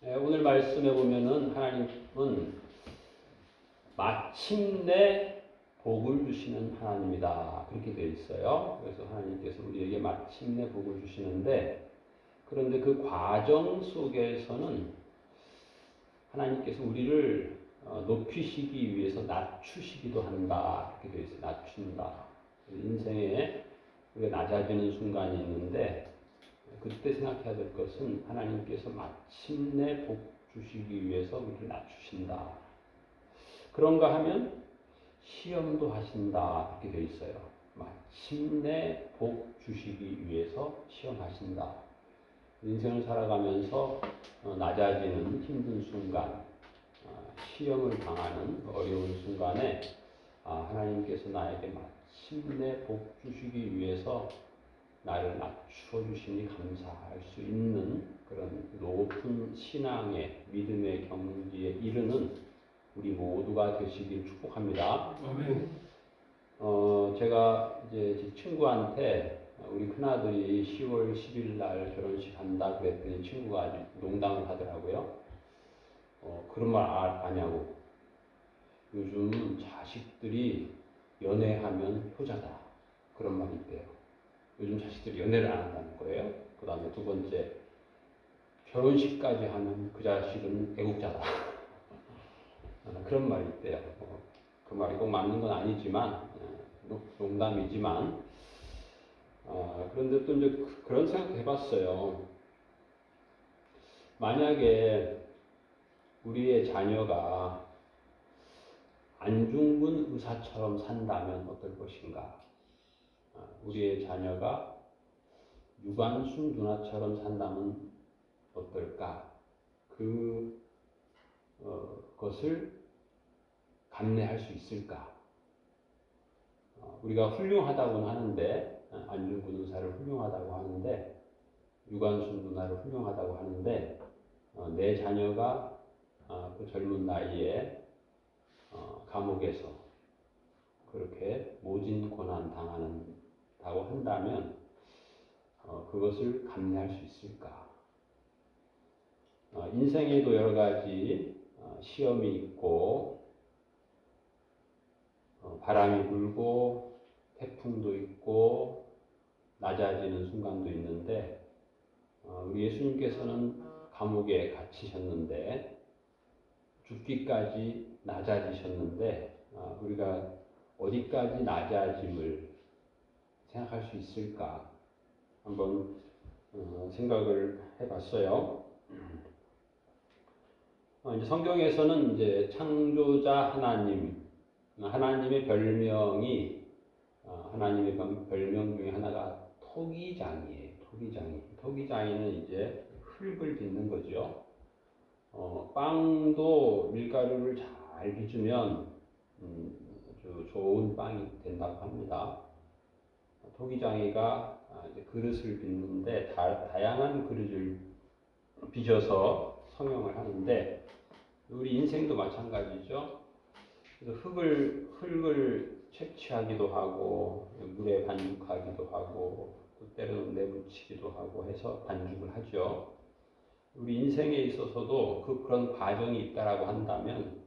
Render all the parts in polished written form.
오늘 말씀해 보면은 하나님은 마침내 복을 주시는 하나님이다. 그렇게 되어 있어요. 그래서 하나님께서 우리에게 마침내 복을 주시는데, 그런데 그 과정 속에서는 하나님께서 우리를 높이시기 위해서 낮추시기도 한다. 그렇게 되어 있어요. 낮춘다. 인생에 우리가 낮아지는 순간이 있는데, 그때 생각해야 될 것은 하나님께서 마침내 복 주시기 위해서 우리를 낮추신다. 그런가 하면 시험도 하신다. 이렇게 되어 있어요. 마침내 복 주시기 위해서 시험하신다. 인생을 살아가면서 낮아지는 힘든 순간, 시험을 당하는 어려운 순간에 하나님께서 나에게 마침내 복 주시기 위해서 나를 낮추어 주시니 감사할 수 있는 그런 높은 신앙의 믿음의 경지에 이르는 우리 모두가 되시길 축복합니다. 아멘. 제가 이제 제 친구한테 우리 큰아들이 10월 10일 날 결혼식 한다 그랬더니 친구가 아주 농담을 하더라고요. 그런 말 아냐고. 요즘 자식들이 연애하면 효자다. 그런 말이 있대요. 요즘 자식들이 연애를 안 한다는 거예요. 그 다음에 두 번째, 결혼식까지 하면 그 자식은 애국자다. 그런 말이 있대요. 그 말이 꼭 맞는 건 아니지만, 농담이지만, 그런데 또 이제 그런 생각 해봤어요. 만약에 우리의 자녀가 안중근 의사처럼 산다면 어떨 것인가? 우리의 자녀가 유관순 누나처럼 산다면 어떨까? 그것을 감내할 수 있을까? 우리가 훌륭하다고는 하는데, 안중근 의사를 훌륭하다고 하는데, 유관순 누나를 훌륭하다고 하는데, 내 자녀가 그 젊은 나이에 감옥에서 그렇게 모진 고난 당한다고 한다면 그것을 감내할 수 있을까? 인생에도 여러 가지 시험이 있고 바람이 불고 태풍도 있고 낮아지는 순간도 있는데 우리 예수님께서는 감옥에 갇히셨는데 죽기까지 낮아지셨는데 우리가 어디까지 낮아짐을 생각할 수 있을까? 한번 생각을 해봤어요. 이제 성경에서는 이제 창조자 하나님의 별명이 하나님의 별명 중에 하나가 토기장이에요. 토기장이는 이제 흙을 빚는 거죠. 빵도 밀가루를 잘 빚으면 아주 좋은 빵이 된다고 합니다. 토기장이가 이제 그릇을 빚는데 다양한 그릇을 빚어서 성형을 하는데 우리 인생도 마찬가지죠. 그래서 흙을 채취하기도 하고 물에 반죽하기도 하고 또 때로는 내붙이기도 하고 해서 반죽을 하죠. 우리 인생에 있어서도 그런 과정이 있다라고 한다면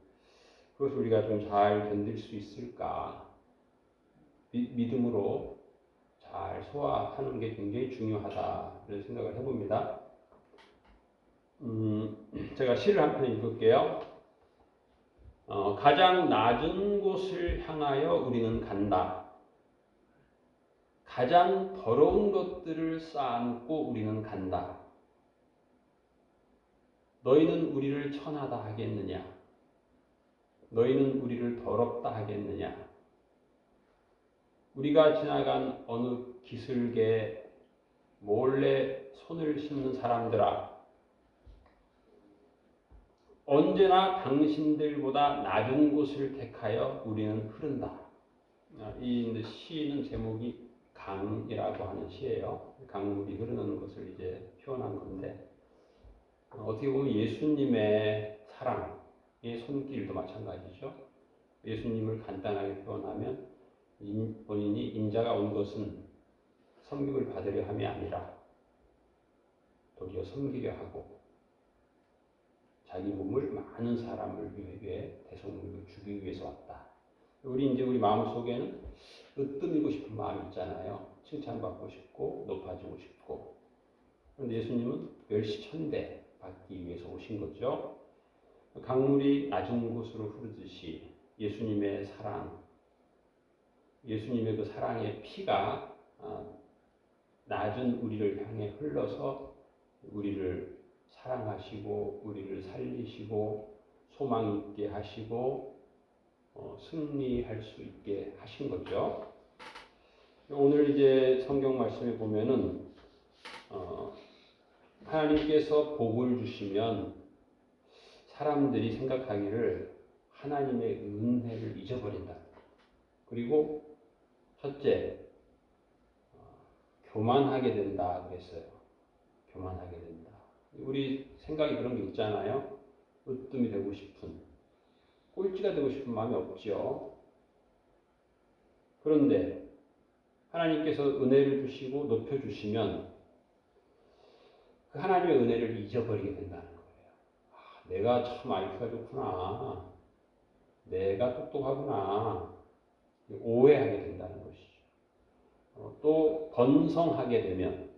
그것을 우리가 좀 잘 견딜 수 있을까? 믿음으로 잘 소화하는 게 굉장히 중요하다 이런 생각을 해봅니다. 제가 시를 한 편 읽을게요. 가장 낮은 곳을 향하여 우리는 간다. 가장 더러운 것들을 쌓아놓고 우리는 간다. 너희는 우리를 천하다 하겠느냐? 너희는 우리를 더럽다 하겠느냐? 우리가 지나간 어느 기슭에 몰래 손을 씻는 사람들아, 언제나 당신들보다 낮은 곳을 택하여 우리는 흐른다. 이 시는 제목이 강이라고 하는 시예요. 강물이 흐르는 것을 이제 표현한 건데 어떻게 보면 예수님의 사랑의 손길도 마찬가지죠. 예수님을 간단하게 표현하면 본인이 인자가 온 것은 섬김을 받으려 함이 아니라 도리어 섬기려 하고 자기 몸을 많은 사람을 위해 대속물로 주기 위해서 왔다. 우리 마음 속에는 으뜸이고 싶은 마음이 있잖아요. 칭찬받고 싶고 높아지고 싶고. 그런데 예수님은 멸시천대 받기 위해서 오신 거죠. 강물이 낮은 곳으로 흐르듯이 예수님의 사랑, 예수님의 그 사랑의 피가 낮은 우리를 향해 흘러서 우리를 사랑하시고 우리를 살리시고 소망 있게 하시고 승리할 수 있게 하신 거죠. 오늘 이제 성경 말씀에 보면은 하나님께서 복을 주시면 사람들이 생각하기를 하나님의 은혜를 잊어버린다. 그리고 첫째, 교만하게 된다 그랬어요. 교만하게 된다. 우리 생각이 그런 게 있잖아요. 으뜸이 되고 싶은, 꼴찌가 되고 싶은 마음이 없죠. 그런데 하나님께서 은혜를 주시고 높여주시면 그 하나님의 은혜를 잊어버리게 된다는 거예요. 내가 참 IQ가 좋구나. 내가 똑똑하구나. 오해하게 된다는 것이죠. 또 번성하게 되면,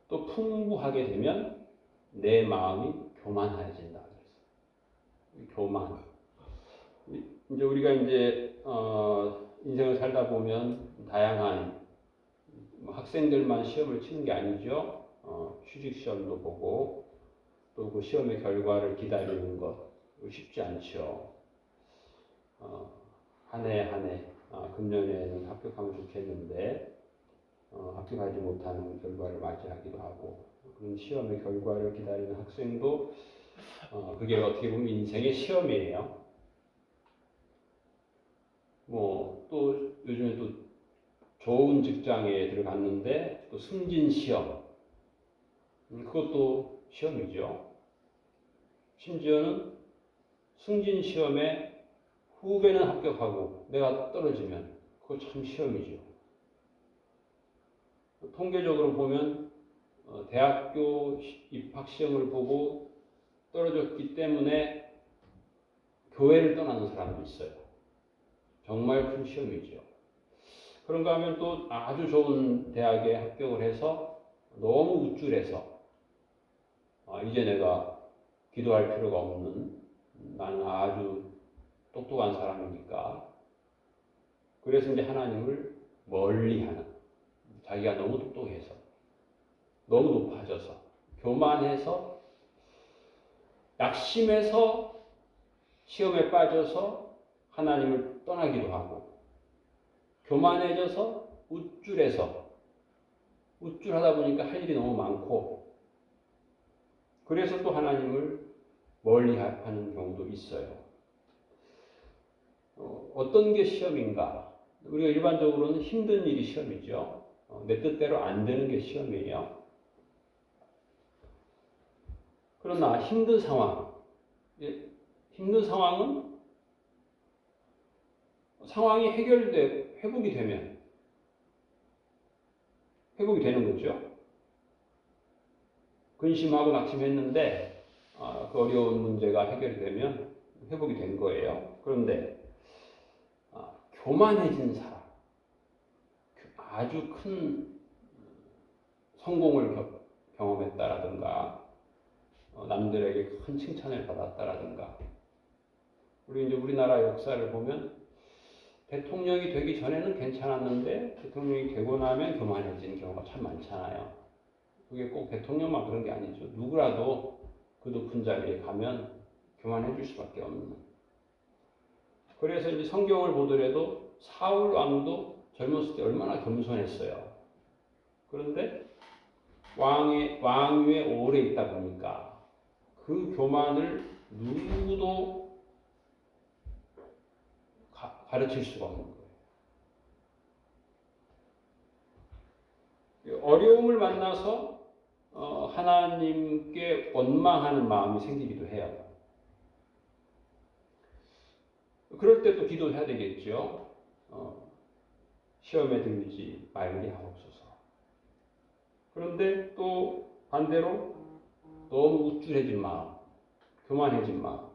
또 풍부하게 되면 내 마음이 교만해진다. 교만. 이제 우리가 인생을 살다 보면 다양한 학생들만 시험을 치는 게 아니죠. 취직 시험도 보고 또 그 시험의 결과를 기다리는 것 쉽지 않죠. 한 해 금년에는 합격하면 좋겠는데 합격하지 못하는 결과를 맞이하기도 하고 그런 시험의 결과를 기다리는 학생도 그게 어떻게 보면 인생의 시험이에요. 또 요즘에 또 좋은 직장에 들어갔는데 또 승진 시험, 그것도 시험이죠. 심지어는 승진 시험에 후배는 합격하고 내가 떨어지면 그거 참 시험이죠. 통계적으로 보면 대학교 입학 시험을 보고 떨어졌기 때문에 교회를 떠나는 사람도 있어요. 정말 큰 시험이죠. 그런가 하면 또 아주 좋은 대학에 합격을 해서 너무 우쭐해서 이제 내가 기도할 필요가 없는, 나는 아주 똑똑한 사람이니까, 그래서 이제 하나님을 멀리하는, 자기가 너무 똑똑해서 너무 높아져서 교만해서 낙심해서 시험에 빠져서 하나님을 떠나기도 하고, 교만해져서 우쭐하다 보니까 할 일이 너무 많고, 그래서 또 하나님을 멀리하는 경우도 있어요. 어떤 게 시험인가? 우리가 일반적으로는 힘든 일이 시험이죠. 내 뜻대로 안 되는 게 시험이에요. 그러나 힘든 상황은 상황이 회복이 되는 거죠. 근심하고 낙심했는데 그 어려운 문제가 해결이 되면 회복이 된 거예요. 그런데 교만해진 사람, 아주 큰 성공을 경험했다라든가 남들에게 큰 칭찬을 받았다라든가, 우리나라 역사를 보면 대통령이 되기 전에는 괜찮았는데 대통령이 되고 나면 교만해지는 경우가 참 많잖아요. 그게 꼭 대통령만 그런 게 아니죠. 누구라도 그 높은 자리에 가면 교만해질 수밖에 없는. 그래서 이제 성경을 보더라도 사울 왕도 젊었을 때 얼마나 겸손했어요. 그런데 왕위에 오래 있다 보니까 그 교만을 누구도 가르칠 수가 없는 거예요. 어려움을 만나서 하나님께 원망하는 마음이 생기기도 해요. 그럴 때 또 기도해야 되겠죠. 시험에 들지 말게 하옵소서. 그런데 또 반대로 너무 우쭐해진 마음, 교만해진 마음.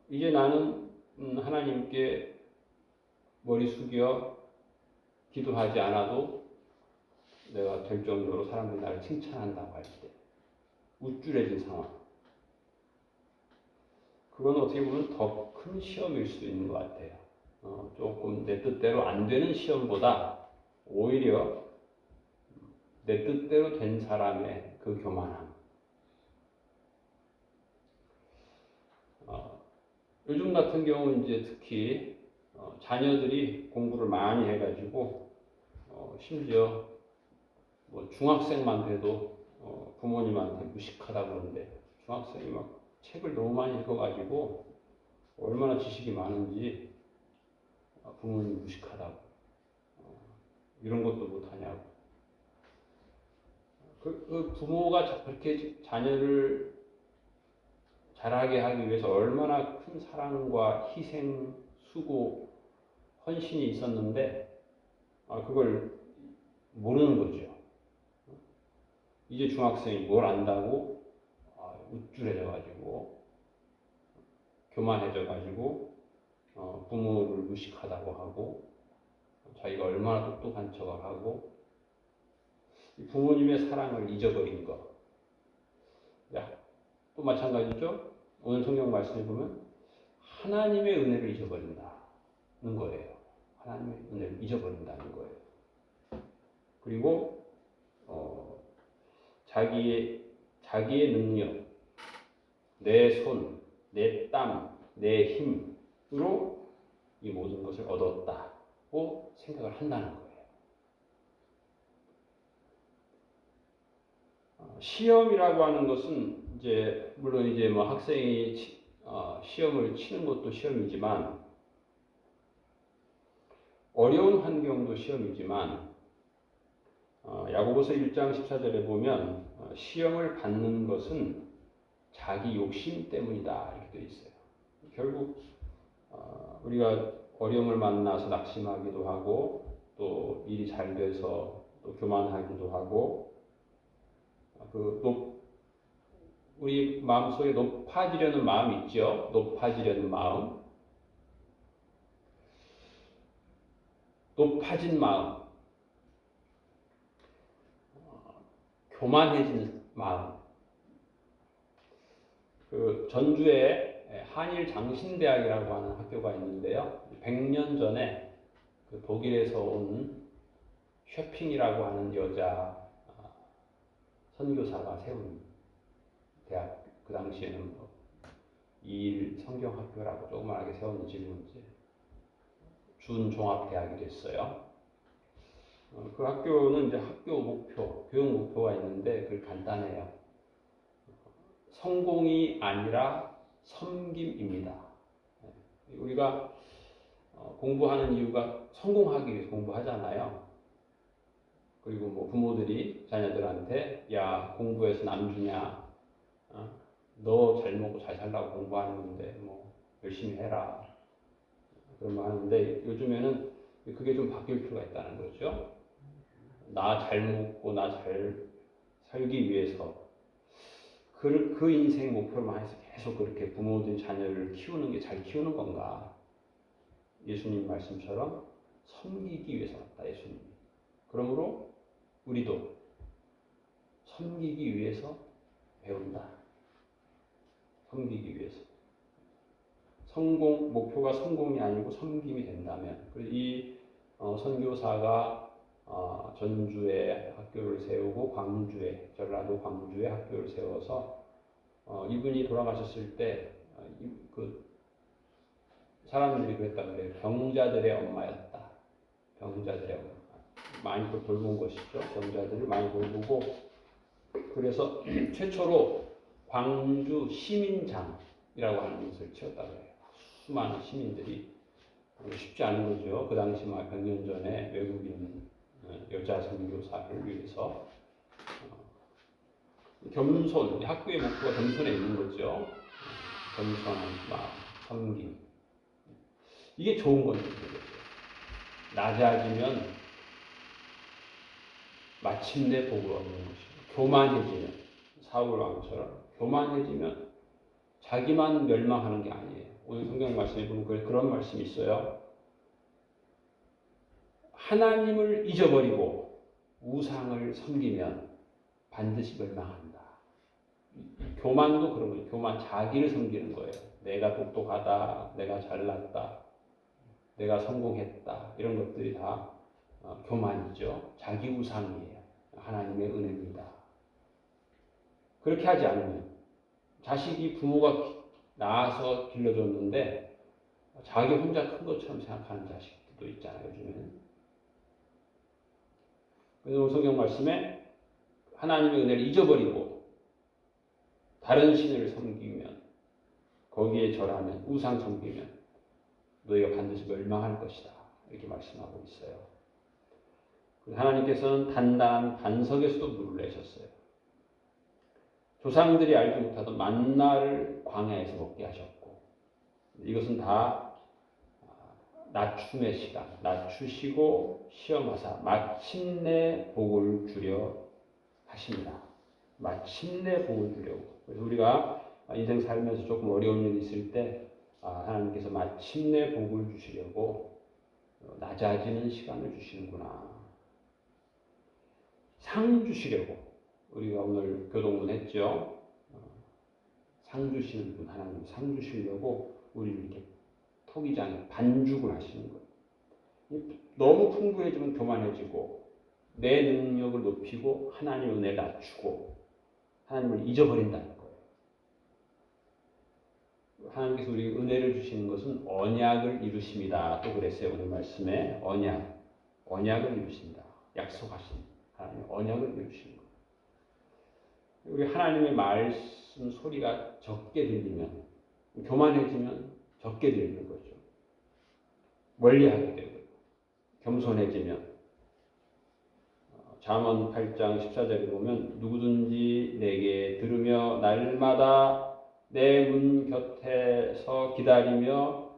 이제 나는 하나님께 머리 숙여 기도하지 않아도 내가 될 정도로 사람들이 나를 칭찬한다고 할 때 우쭐해진 상황. 그건 어떻게 보면 더 큰 시험일 수 있는 것 같아요. 조금 내 뜻대로 안 되는 시험보다 오히려 내 뜻대로 된 사람의 그 교만함. 요즘 같은 경우는 이제 특히 자녀들이 공부를 많이 해가지고 심지어 뭐 중학생만 돼도 부모님한테 무식하다고 그러는데 중학생이 막 책을 너무 많이 읽어가지고 얼마나 지식이 많은지 부모님 무식하다고 이런 것도 못하냐고 그 부모가 그렇게 자녀를 자라게 하기 위해서 얼마나 큰 사랑과 희생, 수고, 헌신이 있었는데 그걸 모르는 거죠. 이제 중학생이 뭘 안다고 우쭐해져가지고 교만해져가지고 부모를 무식하다고 하고 자기가 얼마나 똑똑한 척을 하고 부모님의 사랑을 잊어버린 것. 또 마찬가지죠. 오늘 성경 말씀에 보면 하나님의 은혜를 잊어버린다는 거예요. 하나님의 은혜를 잊어버린다는 거예요. 그리고 자기의 능력, 내 손, 내 땀, 내 힘으로 이 모든 것을 얻었다고 생각을 한다는 거예요. 시험이라고 하는 것은 물론 뭐 학생이 시험을 치는 것도 시험이지만 어려운 환경도 시험이지만 야고보서 1장 14절에 보면 시험을 받는 것은 자기 욕심 때문이다 이렇게 되어 있어요. 결국 우리가 어려움을 만나서 낙심하기도 하고 또 일이 잘 돼서 또 교만하기도 하고 우리 마음속에 높아지려는 마음이 있죠. 높아지려는 마음. 높아진 마음. 교만해진 마음. 전주에 한일장신대학이라고 하는 학교가 있는데요. 100년 전에 독일에서 온 셰핑이라고 하는 여자 선교사가 세운 대학, 그 당시에는 이일 성경학교라고 조그만하게 세웠는 지금은 이제 준종합대학이 됐어요. 그 학교는 이제 학교 목표, 교육 목표가 있는데 그게 간단해요. 성공이 아니라 섬김입니다. 우리가 공부하는 이유가 성공하기 위해서 공부하잖아요. 그리고 뭐 부모들이 자녀들한테 야 공부해서 남 주냐, 너 잘 먹고 잘 살라고 공부하는 건데 뭐 열심히 해라 그런 거 하는데 요즘에는 그게 좀 바뀔 필요가 있다는 거죠. 나 잘 먹고 나 잘 살기 위해서 그 인생 목표로만 해서 계속 그렇게 부모들이 자녀를 키우는 게 잘 키우는 건가? 예수님 말씀처럼 섬기기 위해서 왔다 예수님. 그러므로 우리도 섬기기 위해서 배운다. 섬기기 위해서. 목표가 성공이 아니고 섬김이 된다면, 이 선교사가 전주에 학교를 세우고 전라도 광주에 학교를 세워서 이분이 돌아가셨을 때 사람들이 그랬다고 그래요. 병자들의 엄마였다. 병자들의 엄마. 많이 돌본 것이죠. 병자들을 많이 돌보고 그래서 최초로 광주 시민장이라고 하는 것을 치웠다고 해요. 수많은 시민들이 쉽지 않은 거죠. 그 당시 100년 전에 외국인 여자 선교사를 위해서 겸손, 학교의 목표가 겸손에 있는 거죠. 겸손한 마음, 섬김. 이게 좋은 건지 낮아지면 마침내 복을 얻는 것이고 교만해지면 사울 왕처럼 교만해지면 자기만 멸망하는 게 아니에요. 오늘 성경 말씀에 보면 그런 말씀이 있어요. 하나님을 잊어버리고 우상을 섬기면 반드시 멸망한다. 교만도 그런 거예요. 교만, 자기를 섬기는 거예요. 내가 똑똑하다, 내가 잘났다, 내가 성공했다, 이런 것들이 다 교만이죠. 자기 우상이에요. 하나님의 은혜입니다. 그렇게 하지 않으면 자식이 부모가 낳아서 길러줬는데 자기 혼자 큰 것처럼 생각하는 자식들도 있잖아요. 요즘에는. 그래서 성경 말씀에 하나님의 은혜를 잊어버리고 다른 신을 섬기면, 거기에 절하면, 우상 섬기면 너희가 반드시 멸망할 것이다, 이렇게 말씀하고 있어요. 하나님께서는 단단한 반석에서도 물을 내셨어요. 조상들이 알지 못하던 만나를 광야에서 먹게 하셨고, 이것은 다 낮춤의 시간, 낮추시고 시험하사 마침내 복을 주려 하십니다. 마침내 복을 주려고. 그래서 우리가 인생 살면서 조금 어려운 일이 있을 때 하나님께서 마침내 복을 주시려고 낮아지는 시간을 주시는구나. 상 주시려고. 우리가 오늘 교동문 했죠. 상 주시는 분, 하나님 상 주시려고 우리를 이렇게 토기장에 반죽을 하시는 거예요. 너무 풍부해지면 교만해지고 내 능력을 높이고 하나님의 은혜를 낮추고 하나님을 잊어버린다는 거예요. 하나님께서 우리에게 은혜를 주시는 것은 언약을 이루십니다. 또 그랬어요. 오늘 말씀에 언약을 이루신다. 약속하신 하나님 언약을 이루시는 거예요. 우리 하나님의 말씀 소리가 적게 들리면, 교만해지면 적게 들리는 거죠. 멀리하게 되고, 겸손해지면, 잠언 8장 14절에 보면 누구든지 내게 들으며 날마다 내 문 곁에서 기다리며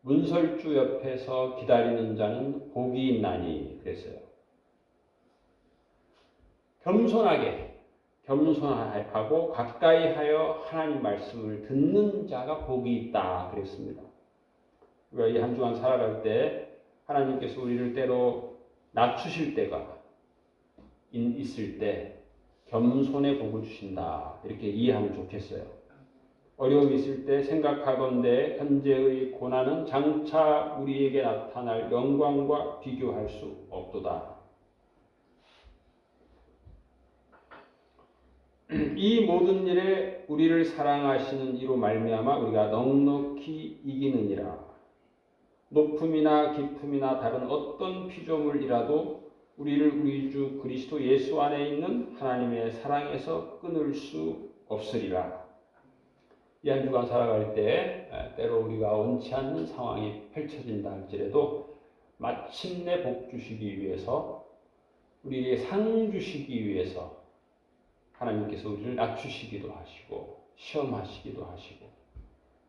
문설주 옆에서 기다리는 자는 복이 있나니 그랬어요. 겸손하고 가까이 하여 하나님 말씀을 듣는 자가 복이 있다 그랬습니다. 우리가 이 한 주간 살아갈 때 하나님께서 우리를 때로 낮추실 때가 있을 때 겸손의 복을 주신다, 이렇게 이해하면 좋겠어요. 어려움이 있을 때 생각하건대 현재의 고난은 장차 우리에게 나타날 영광과 비교할 수 없도다. 이 모든 일에 우리를 사랑하시는 이로 말미암아 우리가 넉넉히 이기느니라. 높음이나 깊음이나 다른 어떤 피조물이라도 우리를 우리 주 그리스도 예수 안에 있는 하나님의 사랑에서 끊을 수 없으리라. 이 한 주간 살아갈 때 때로 우리가 원치 않는 상황이 펼쳐진다 할지라도 마침내 복 주시기 위해서, 우리에게 상 주시기 위해서 하나님께서 우리를 낮추시기도 하시고 시험하시기도 하시고,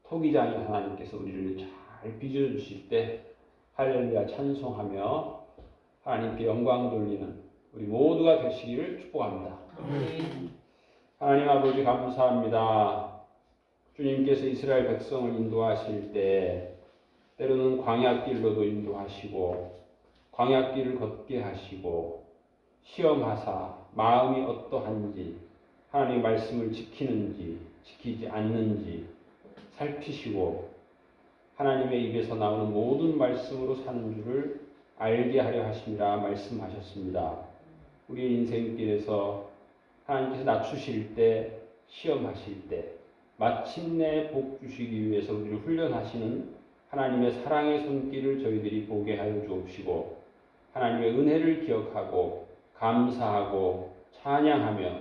토기장인 하나님께서 우리를 잘 빚어주실 때 할렐루야 찬송하며 하나님께 영광 돌리는 우리 모두가 되시기를 축복합니다. 하나님 아버지 감사합니다. 주님께서 이스라엘 백성을 인도하실 때 때로는 광야길로도 인도하시고 광야길을 걷게 하시고 시험하사 마음이 어떠한지, 하나님의 말씀을 지키는지 지키지 않는지 살피시고 하나님의 입에서 나오는 모든 말씀으로 사는 줄을 알게 하려 하심이라 말씀하셨습니다. 우리의 인생길에서 하나님께서 낮추실 때, 시험하실 때 마침내 복 주시기 위해서 우리를 훈련하시는 하나님의 사랑의 손길을 저희들이 보게 하여 주옵시고, 하나님의 은혜를 기억하고 감사하고 찬양하며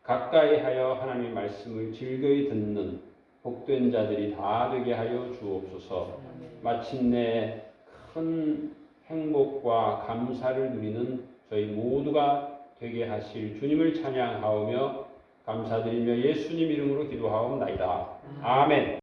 가까이 하여 하나님의 말씀을 즐거이 듣는 복된 자들이 다 되게 하여 주옵소서. 마침내 큰 행복과 감사를 누리는 저희 모두가 되게 하실 주님을 찬양하오며 감사드리며 예수님 이름으로 기도하옵나이다. 아멘.